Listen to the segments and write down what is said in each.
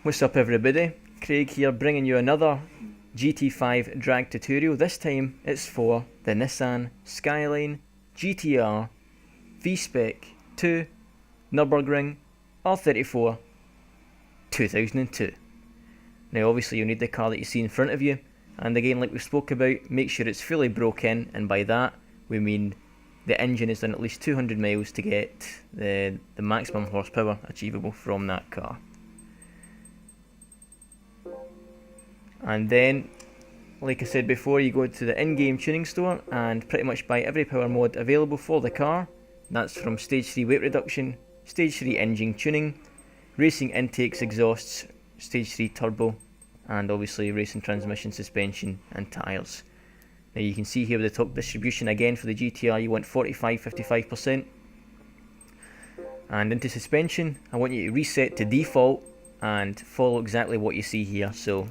What's up everybody, Craig here bringing you another GT5 drag tutorial. This time it's for the Nissan Skyline GTR V-Spec 2 Nürburgring R34 2002. Now obviously you'll need the car that you see in front of you, and again like we spoke about, make sure it's fully broke in, and by that we mean the engine has done at least 200 miles to get the maximum horsepower achievable from that car. And then, like I said before, you go to the in-game tuning store and pretty much buy every power mod available for the car. That's from Stage 3 weight reduction, Stage 3 engine tuning, racing intakes, exhausts, Stage 3 turbo, and obviously racing transmission, suspension and tyres. Now you can see here with the top distribution again for the GTR you want 45-55%. And into suspension, I want you to reset to default and follow exactly what you see here. So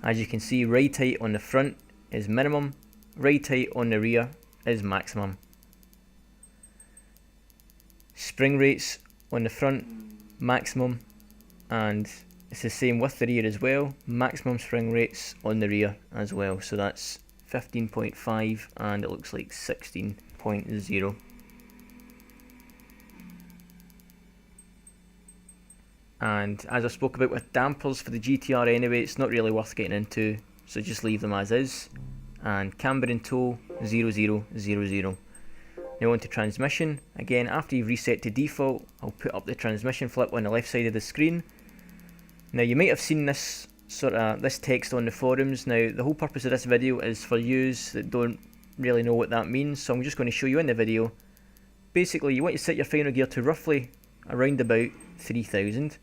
as you can see, ride height on the front is minimum, ride height on the rear is maximum. Spring rates on the front, maximum, and it's the same with the rear as well, maximum spring rates on the rear as well. So that's 15.5 and it looks like 16.0. And as I spoke about with dampers for the GTR anyway, it's not really worth getting into, so just leave them as is. And camber and toe 0000. Now on to transmission. Again, after you've reset to default, I'll put up the transmission flip on the left side of the screen. Now you might have seen this this text on the forums. Now the whole purpose of this video is for yous that don't really know what that means, so I'm just going to show you in the video. Basically you want to set your final gear to roughly around about 3000,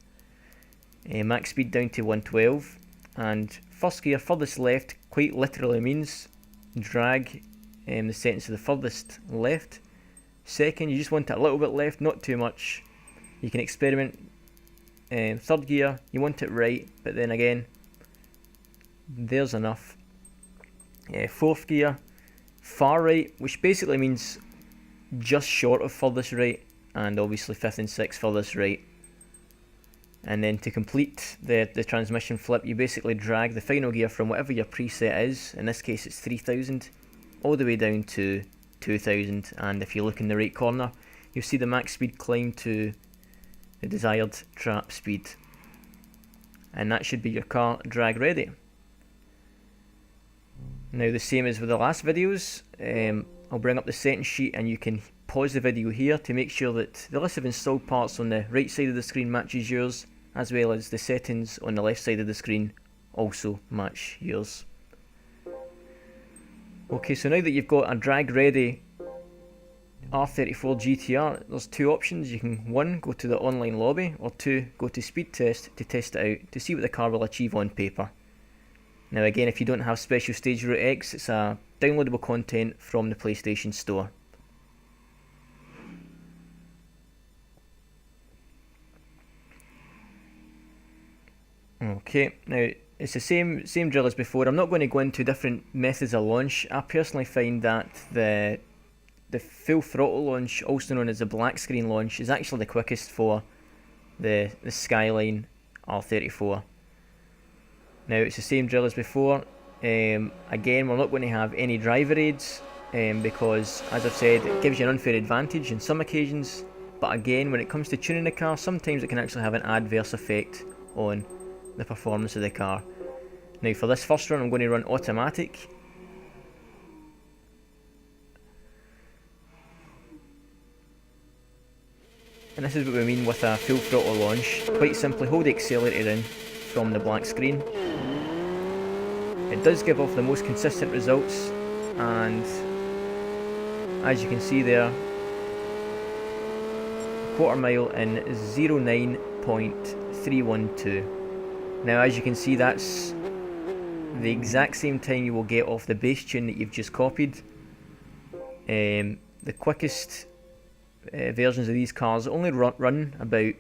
max speed down to 112, and first gear furthest left quite literally means drag the settings to the furthest left. Second, you just want it a little bit left, not too much. You can experiment. Third gear, you want it right, but then again, there's enough. Fourth gear, far right, which basically means just short of furthest right, and obviously fifth and sixth furthest right. And then to complete the transmission flip, you basically drag the final gear from whatever your preset is, in this case it's 3000, all the way down to 2000, and if you look in the right corner, you'll see the max speed climb to the desired trap speed, and that should be your car drag ready. Now the same as with the last videos, I'll bring up the settings sheet and you can pause the video here to make sure that the list of installed parts on the right side of the screen matches yours, as well as the settings on the left side of the screen also match yours. Okay, so now that you've got a drag ready R34 GTR, there's two options. You can, one, go to the online lobby, or two, go to speed test to test it out to see what the car will achieve on paper. Now again, if you don't have Special Stage Route X, it's a downloadable content from the PlayStation Store. Okay, now it's the same drill as before. I'm not going to go into different methods of launch. I personally find that the full throttle launch, also known as the black screen launch, is actually the quickest for the Skyline R34. Now it's the same drill as before. Again, we're not going to have any driver aids because, as I've said, it gives you an unfair advantage in some occasions, but again, when it comes to tuning the car, sometimes it can actually have an adverse effect on the performance of the car. Now for this first run I'm going to run automatic. And this is what we mean with a full throttle launch. Quite simply hold the accelerator in from the black screen. It does give off the most consistent results, and as you can see there, a quarter mile in 09.312. Now as you can see, that's the exact same time you will get off the base tune that you've just copied. The quickest versions of these cars only run about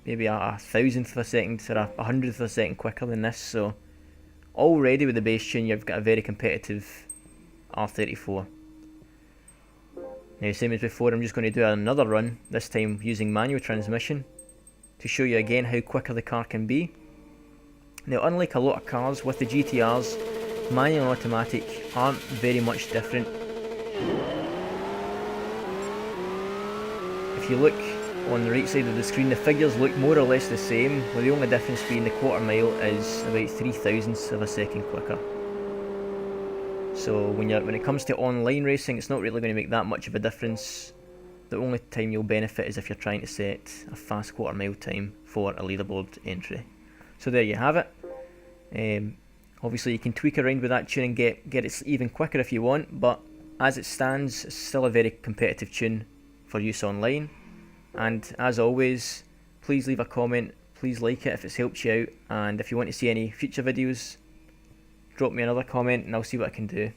maybe a thousandth of a second or a hundredth of a second quicker than this, so already with the base tune you've got a very competitive R34. Now, same as before, I'm just going to do another run, this time using manual transmission, to show you again how quicker the car can be. Now, unlike a lot of cars with the GTRs, manual and automatic aren't very much different. If you look on the right side of the screen, the figures look more or less the same, with the only difference being the quarter mile is about 0.003 of a second quicker. So when it comes to online racing, it's not really going to make that much of a difference. The only time you'll benefit is if you're trying to set a fast quarter mile time for a leaderboard entry. So there you have it. Obviously you can tweak around with that tune and get it even quicker if you want, but as it stands, it's still a very competitive tune for use online. And as always, please leave a comment, please like it if it's helped you out, and if you want to see any future videos, drop me another comment and I'll see what I can do.